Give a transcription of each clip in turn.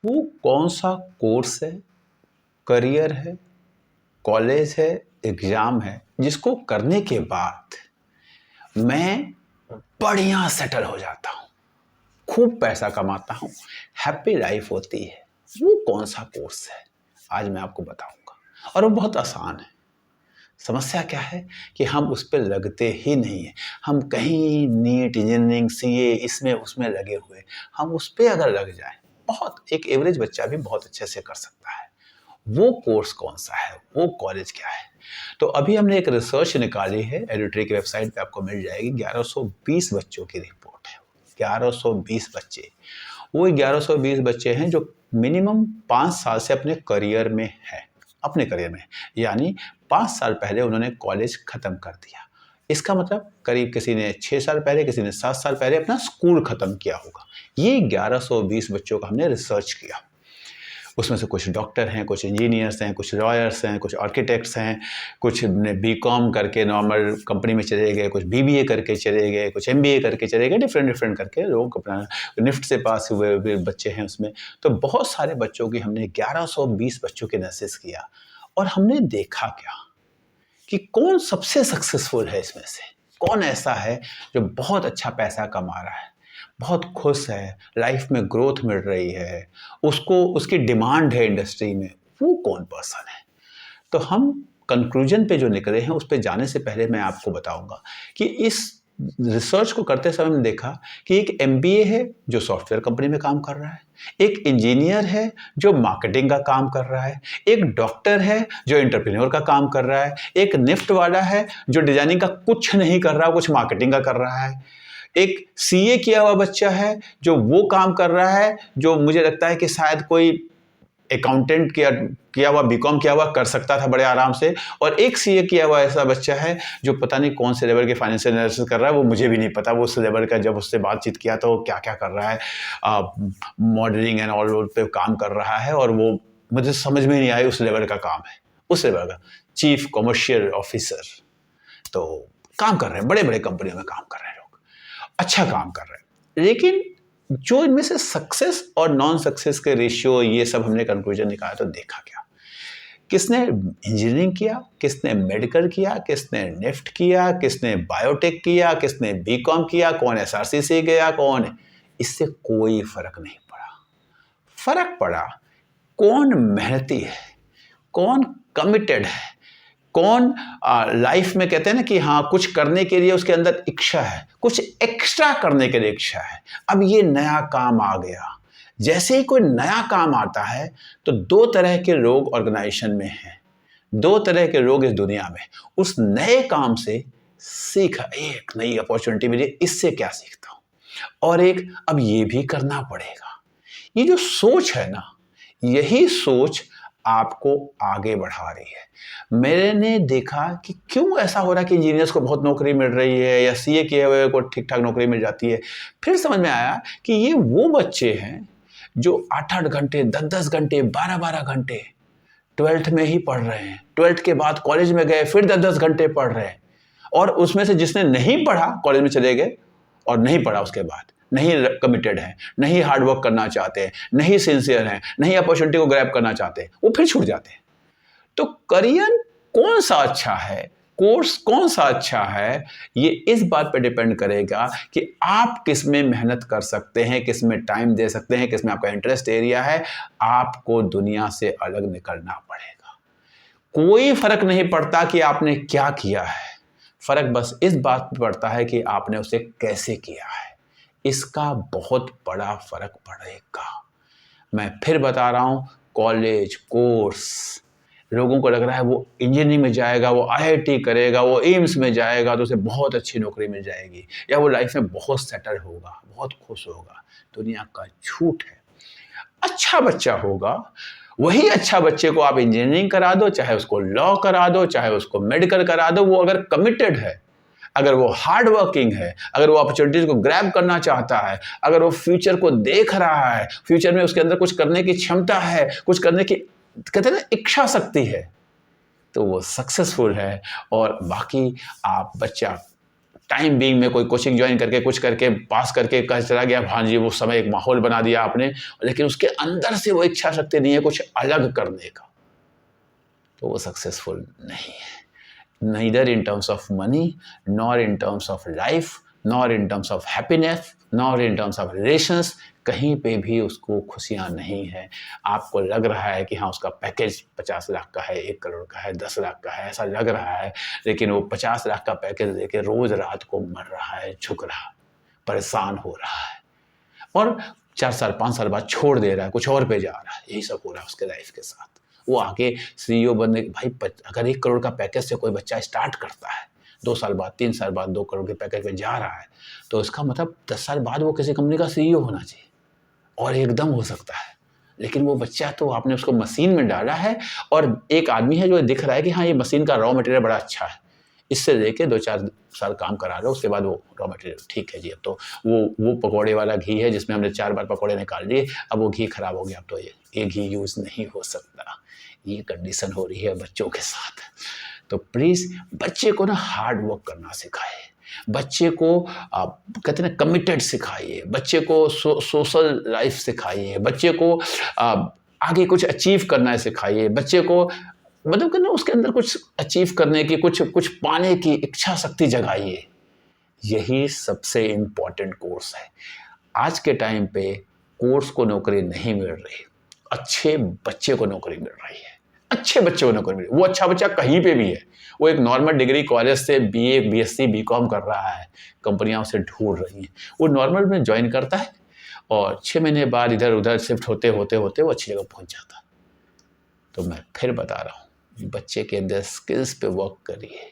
वो कौन सा कोर्स है, करियर है, कॉलेज है, एग्ज़ाम है, जिसको करने के बाद मैं बढ़िया सेटल हो जाता हूँ, खूब पैसा कमाता हूँ, हैप्पी लाइफ होती है। वो कौन सा कोर्स है, आज मैं आपको बताऊंगा। और वो बहुत आसान है। समस्या क्या है कि हम उस पे लगते ही नहीं हैं। हम कहीं नीट, इंजीनियरिंग, सीए इसमें उसमें लगे हुए, हम उस पे अगर लग जाएं, बहुत एक एवरेज बच्चा भी बहुत अच्छे से कर सकता है। वो कोर्स कौन सा है, वो कॉलेज क्या है। तो अभी हमने एक रिसर्च निकाली है, एडुट्री की वेबसाइट पे आपको मिल जाएगी। 1120 बच्चों की रिपोर्ट है। 1120 बच्चे, वो 1120 बच्चे हैं जो मिनिमम 5 साल से अपने करियर में है, अपने करियर में, यानी 5 साल पहले उन्होंने कॉलेज खत्म कर दिया। इसका मतलब करीब किसी ने 6 साल पहले, किसी ने 7 साल पहले अपना स्कूल खत्म किया होगा। ये 1120 बच्चों का हमने रिसर्च किया। उसमें से कुछ डॉक्टर हैं, कुछ इंजीनियर्स हैं, कुछ लॉयर्स हैं, कुछ आर्किटेक्ट्स हैं, कुछ ने बीकॉम करके नॉर्मल कंपनी में चले गए, कुछ बीबीए करके चले गए, कुछ एमबीए करके चले गए, डिफरेंट करके लोग अपना निफ्ट से पास हुए बच्चे हैं उसमें। तो बहुत सारे बच्चों की हमने 1120 बच्चों के एनालिसिस किया और हमने देखा क्या कि कौन सबसे सक्सेसफुल है इसमें से, कौन ऐसा है जो बहुत अच्छा पैसा कमा रहा है, बहुत खुश है, लाइफ में ग्रोथ मिल रही है, उसको उसकी डिमांड है इंडस्ट्री में, वो कौन पर्सन है। तो हम कंक्लूजन पे जो निकले हैं उस पे जाने से पहले मैं आपको बताऊंगा कि इस रिसर्च को करते समय हमने देखा कि एक एमबीए है जो सॉफ्टवेयर कंपनी में काम कर रहा है, एक इंजीनियर है जो मार्केटिंग का काम कर रहा है, एक डॉक्टर है जो एंटरप्रेन्योर का काम कर रहा है, एक निफ्ट वाला है जो डिजाइनिंग का कुछ नहीं कर रहा, कुछ मार्केटिंग का कर रहा है, एक सीए किया हुआ बच्चा है जो वो काम कर रहा है जो मुझे लगता है कि शायद कोई अकाउंटेंट किया हुआ, बीकॉम किया हुआ कर सकता था बड़े आराम से, और एक सीए किया हुआ ऐसा बच्चा है जो पता नहीं कौन से लेवल के फाइनेंशियल एनालिसिस कर रहा है, वो मुझे भी नहीं पता वो उस लेवल का। जब उससे बातचीत किया तो क्या क्या कर रहा है, मॉडलिंग एंड ऑल पे काम कर रहा है, और वो मुझे समझ में नहीं आया उस लेवल का काम है, उस लेवल का चीफ कमर्शियल ऑफिसर। तो काम कर रहे हैं, बड़े बड़े कंपनियों में काम कर रहे हैं लोग, अच्छा काम कर रहे हैं। लेकिन जो इनमें से सक्सेस और नॉन सक्सेस के रेशियो, ये सब हमने कंक्लूजन निकाला तो देखा क्या, किसने इंजीनियरिंग किया, किसने मेडिकल किया, किसने निफ्ट किया, किसने बायोटेक किया, किसने बीकॉम किया, कौन एसआरसी से गया, कौन, इससे कोई फर्क नहीं पड़ा। फर्क पड़ा कौन मेहनती है, कौन कमिटेड है, कौन लाइफ में कहते हैं ना कि हाँ कुछ करने के लिए उसके अंदर इच्छा है, कुछ एक्स्ट्रा करने के लिए इच्छा है। अब ये नया काम आ गया, जैसे ही कोई नया काम आता है तो दो तरह के लोग ऑर्गेनाइजेशन में हैं, दो तरह के लोग इस दुनिया में। उस नए काम से सीखा, एक नई अपॉर्चुनिटी मिली, इससे क्या सीखता हूँ, और एक अब ये भी करना पड़ेगा। ये जो सोच है ना, यही सोच आपको आगे बढ़ा रही है। मैंने देखा कि क्यों ऐसा हो रहा है कि इंजीनियर्स को बहुत नौकरी मिल रही है या सीए किए हुए को ठीक ठाक नौकरी मिल जाती है। फिर समझ में आया कि ये वो बच्चे हैं जो 8-8 घंटे, 10-10 घंटे, 12-12 घंटे 12th में ही पढ़ रहे हैं, 12th के बाद कॉलेज में गए फिर 10-10 घंटे पढ़ रहे हैं, और उसमें से जिसने नहीं पढ़ा कॉलेज में चले गए और नहीं पढ़ा, उसके बाद नहीं कमिटेड है, नहीं हार्डवर्क करना चाहते हैं, नहीं सिंसियर हैं, नहीं अपॉर्चुनिटी को ग्रैब करना चाहते, वो फिर छूट जाते हैं। तो करियर कौन सा अच्छा है, कोर्स कौन सा अच्छा है, ये इस बात पे डिपेंड करेगा कि आप किस में मेहनत कर सकते हैं, किस में टाइम दे सकते हैं, किस में आपका इंटरेस्ट एरिया है। आपको दुनिया से अलग निकलना पड़ेगा। कोई फर्क नहीं पड़ता कि आपने क्या किया है, फर्क बस इस बात पे पड़ता है कि आपने उसे कैसे किया है। इसका बहुत बड़ा फर्क पड़ेगा। मैं फिर बता रहा हूँ, कॉलेज कोर्स, लोगों को लग रहा है वो इंजीनियरिंग में जाएगा, वो आईआईटी करेगा, वो एम्स में जाएगा तो उसे बहुत अच्छी नौकरी मिल जाएगी, या वो लाइफ में बहुत सेटल होगा, बहुत खुश होगा। दुनिया का झूठ है। अच्छा बच्चा होगा, वही अच्छा बच्चे को आप इंजीनियरिंग करा दो, चाहे उसको लॉ करा दो, चाहे उसको मेडिकल करा दो, वो अगर कमिटेड है, अगर वो हार्ड वर्किंग है, अगर वो अपॉर्चुनिटीज को ग्रैब करना चाहता है, अगर वो फ्यूचर को देख रहा है, फ्यूचर में उसके अंदर कुछ करने की क्षमता है, कुछ करने की कहते हैं ना इच्छा शक्ति है, तो वो सक्सेसफुल है। और बाकी आप बच्चा टाइम बीइंग में कोई कोचिंग ज्वाइन करके कुछ करके पास करके कह चला गया, हाँ जी वो समय एक माहौल बना दिया आपने, लेकिन उसके अंदर से वो इच्छा शक्ति नहीं है कुछ अलग करने का, तो वो सक्सेसफुल नहीं है। neither in terms of money, nor in terms of life, nor in terms of happiness, nor in terms of relations, कहीं पे भी उसको खुशियाँ नहीं है। आपको लग रहा है कि हाँ उसका पैकेज 50 लाख का है, 1 करोड़ का है, 10 लाख का है, ऐसा लग रहा है, लेकिन वो 50 लाख का पैकेज लेके रोज रात को मर रहा है, झुक रहा है, परेशान हो रहा है और 4 साल 5 साल बाद छोड़ दे रहा है, कुछ और पे जा रहा है। यही सब हो रहा है उसके लाइफ के साथ। वो आगे सीईओ बनने, भाई अगर 1 करोड़ का पैकेज से कोई बच्चा स्टार्ट करता है, 2 साल बाद 3 साल बाद 2 करोड़ के पैकेज में जा रहा है, तो इसका मतलब 10 साल बाद वो किसी कंपनी का सीईओ होना चाहिए और एकदम हो सकता है। लेकिन वो बच्चा तो आपने उसको मशीन में डाला है और एक आदमी है जो दिख रहा है कि हाँ ये मशीन का रॉ मटेरियल बड़ा अच्छा है, इससे लेके 2-4 साल काम करा लो, उसके बाद वो रॉ मटेरियल ठीक है जी, अब तो वो पकौड़े वाला घी है जिसमें हमने 4 बार पकौड़े निकाल लिए, अब वो घी खराब हो गया, अब तो ये घी यूज़ नहीं हो सकता। ये कंडीशन हो रही है बच्चों के साथ। तो प्लीज़ बच्चे को ना हार्ड वर्क करना सिखाए, बच्चे को कहते हैं ना कमिटेड सिखाइए, बच्चे को सोशल लाइफ सिखाइए, बच्चे को आगे कुछ अचीव करना सिखाइए, बच्चे को मतलब कि ना उसके अंदर कुछ अचीव करने की, कुछ पाने की इच्छा शक्ति जगाइए। यही सबसे इम्पोर्टेंट कोर्स है। आज के टाइम पे कोर्स को नौकरी नहीं मिल रही, अच्छे बच्चे को नौकरी मिल रही है, अच्छे बच्चे को नौकरी मिल रही है। वो अच्छा बच्चा कहीं पे भी है, वो एक नॉर्मल डिग्री कॉलेज से बीए, बीएससी, बीकॉम कर रहा है, कंपनियां उसे ढूंढ रही हैं, वो नॉर्मल में ज्वाइन करता है और 6 महीने बाद इधर उधर शिफ्ट होते होते होते वो अच्छी जगह पहुंच जाता है। तो मैं फिर बता रहा हूँ, बच्चे के अंदर स्किल्स पे वर्क करिए,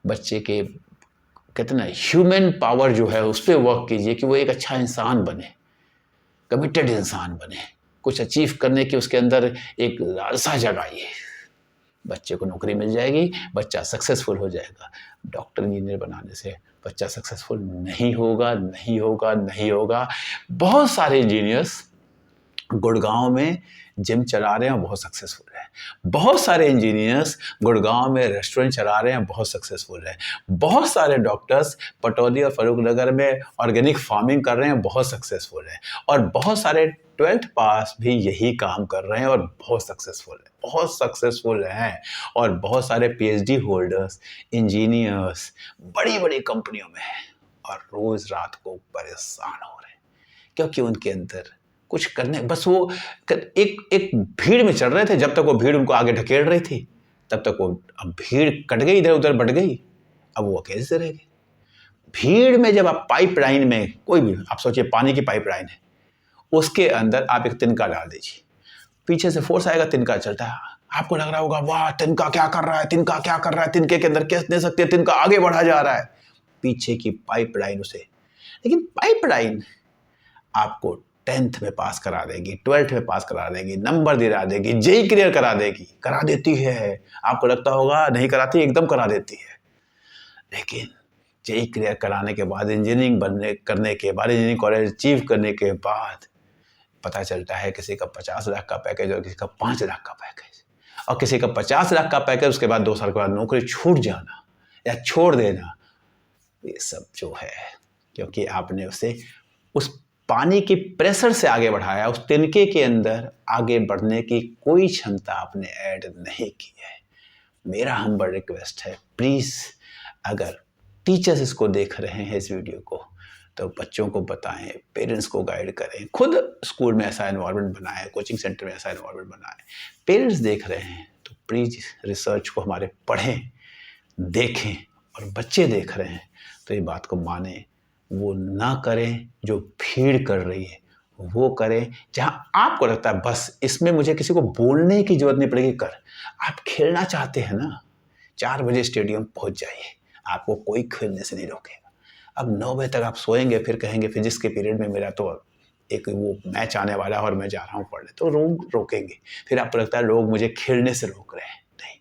बच्चे के कहते ना ह्यूमन पावर जो है उस पर वर्क कीजिए कि वो एक अच्छा इंसान बने, कमिटेड इंसान बने, कुछ अचीव करने की उसके अंदर एक लालसा जगाइए। बच्चे को नौकरी मिल जाएगी, बच्चा सक्सेसफुल हो जाएगा। डॉक्टर इंजीनियर बनाने से बच्चा सक्सेसफुल नहीं होगा, नहीं होगा, नहीं होगा। बहुत सारे इंजीनियर्स गुड़गांव में जिम चला रहे हैं, बहुत सक्सेसफुल है। बहुत सारे इंजीनियर्स गुड़गांव में रेस्टोरेंट चला रहे हैं, बहुत सक्सेसफुल है। बहुत सारे डॉक्टर्स पटौदी और फरूखनगर में ऑर्गेनिक फार्मिंग कर रहे हैं, बहुत सक्सेसफुल है। और बहुत सारे 12th पास भी यही काम कर रहे हैं और बहुत सक्सेसफुल है, बहुत सक्सेसफुल हैं। और बहुत सारे पीएचडी होल्डर्स, इंजीनियर्स बड़ी बड़ी कंपनियों में हैं और रोज रात को परेशान हो रहे हैं, क्योंकि उनके अंदर कुछ करने, बस वो एक भीड़ में चल रहे थे। जब तक वो भीड़ उनको आगे ढकेल रही थी तब तक वो, अब भीड़ कट गई, इधर उधर बढ़ गई, अब वो अकेले से रह गए। भीड़ में जब आप पाइपलाइन में, कोई भी आप सोचिए पानी की पाइपलाइन है, उसके अंदर आप एक तिनका डाल दीजिए, पीछे से फोर्स आएगा, तिनका चलता है, आपको लग रहा होगा वाह तिनका क्या कर रहा है, तिनका क्या कर रहा है, तिनके के अंदर कैसे दे सकते हैं, तिनका आगे बढ़ा जा रहा है, पीछे की पाइपलाइन उसे। लेकिन पाइपलाइन आपको 10th में पास करा देगी, 12th में पास करा देगी, नंबर दिला देगी, जेई क्लियर करा देगी, करा देती है। आपको लगता होगा नहीं कराती, एकदम करा देती है। लेकिन जेई क्लियर कराने के बाद, इंजीनियरिंग करने के बाद, इंजीनियरिंग कॉलेज अचीव करने के बाद पता चलता है किसी का 50 लाख का पैकेज और किसी का 5 लाख का पैकेज, और किसी का 50 लाख का पैकेज, उसके बाद 2 साल के बाद नौकरी छूट जाना या छोड़ देना। ये सब जो है क्योंकि आपने उसे उस पानी के प्रेशर से आगे बढ़ाया, उस तिनके के अंदर आगे बढ़ने की कोई क्षमता आपने ऐड नहीं की है। मेरा हम्बल रिक्वेस्ट है, प्लीज़ अगर टीचर्स इसको देख रहे हैं इस वीडियो को, तो बच्चों को बताएं, पेरेंट्स को गाइड करें, खुद स्कूल में ऐसा एनवायरनमेंट बनाएं, कोचिंग सेंटर में ऐसा एनवायरनमेंट बनाएं। पेरेंट्स देख रहे हैं तो प्लीज़ रिसर्च को हमारे पढ़ें, देखें, और बच्चे देख रहे हैं तो ये बात को मानें, वो ना करें जो भीड़ कर रही है, वो करें जहां आपको लगता है बस इसमें मुझे किसी को बोलने की जरूरत नहीं पड़ेगी, कर। आप खेलना चाहते हैं ना, 4 बजे स्टेडियम पहुंच जाइए, आपको कोई खेलने से नहीं रोकेगा। अब 9 बजे तक आप सोएंगे, फिर कहेंगे फिजिक्स के पीरियड में मेरा तो एक वो मैच आने वाला है और मैं जा रहा हूँ पढ़ने, तो रोकेंगे। फिर आपको लगता है लोग मुझे खेलने से रोक रहे हैं। नहीं,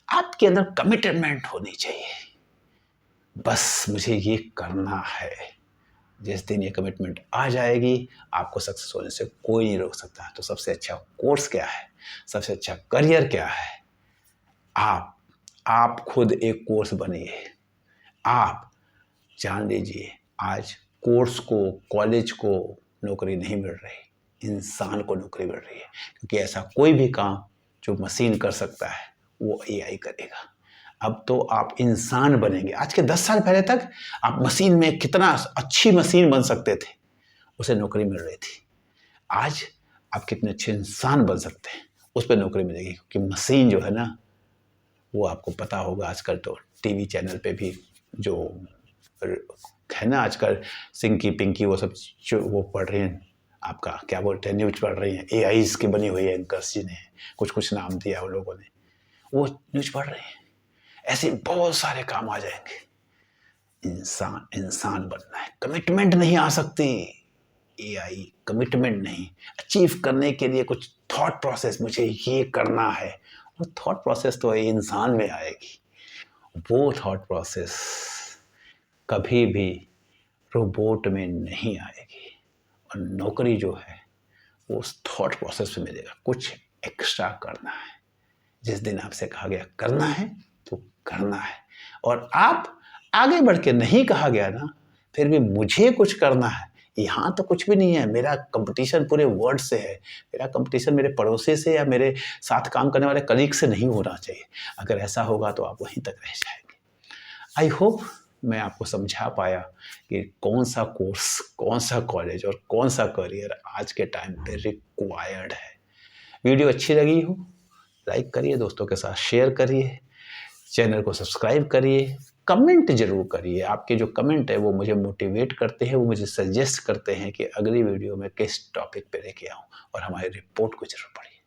आपके अंदर कमिटमेंट होनी चाहिए, बस मुझे ये करना है। जिस दिन ये कमिटमेंट आ जाएगी, आपको सक्सेस होने से कोई नहीं रोक सकता। तो सबसे अच्छा कोर्स क्या है, सबसे अच्छा करियर क्या है? आप खुद एक कोर्स बनिए। आप जान लीजिए आज कोर्स को, कॉलेज को नौकरी नहीं मिल रही, इंसान को नौकरी मिल रही है। क्योंकि ऐसा कोई भी काम जो मशीन कर सकता है वो एआई करेगा। अब तो आप इंसान बनेंगे। आज के 10 साल पहले तक आप मशीन में कितना अच्छी मशीन बन सकते थे, उसे नौकरी मिल रही थी। आज आप कितने अच्छे इंसान बन सकते हैं, उस पर नौकरी मिलेगी। क्योंकि मशीन जो है ना, वो आपको पता होगा आजकल तो टीवी चैनल पे भी जो है ना, आजकल सिंकी पिंकी वो सब जो वो पढ़ रही हैं, आपका क्या बोलते हैं, न्यूज पढ़ रही हैं, एआईज की बनी हुई है, एंकर्स जी ने कुछ कुछ नाम दिया उन लोगों ने, वो न्यूज पढ़ रहे हैं। ऐसे बहुत सारे काम आ जाएंगे। इंसान इंसान बनना है, कमिटमेंट नहीं आ सकती। एआई कमिटमेंट नहीं, अचीव करने के लिए कुछ थॉट प्रोसेस, मुझे ये करना है, वो थॉट प्रोसेस तो इंसान में आएगी। वो थॉट प्रोसेस कभी भी रोबोट में नहीं आएगी। और नौकरी जो है वो उस थॉट प्रोसेस में मिलेगा। कुछ एक्स्ट्रा करना है, जिस दिन आपसे कहा गया करना है तो करना है। और आप आगे बढ़ के नहीं कहा गया ना, फिर भी मुझे कुछ करना है, यहाँ तो कुछ भी नहीं है। मेरा कंपटीशन पूरे वर्ल्ड से है। मेरा कंपटीशन मेरे पड़ोसी से या मेरे साथ काम करने वाले कलीग से नहीं होना चाहिए। अगर ऐसा होगा तो आप वहीं तक रह जाएंगे। आई होप मैं आपको समझा पाया कि कौन सा कोर्स, कौन सा कॉलेज और कौन सा करियर आज के टाइम पे रिक्वायर्ड है। वीडियो अच्छी लगी हो लाइक करिए, दोस्तों के साथ शेयर करिए, चैनल को सब्सक्राइब करिए, कमेंट जरूर करिए। आपके जो कमेंट है वो मुझे मोटिवेट करते हैं, वो मुझे सजेस्ट करते हैं कि अगली वीडियो में किस टॉपिक पे लेके आऊँ। और हमारी रिपोर्ट को जरूर पढ़िए।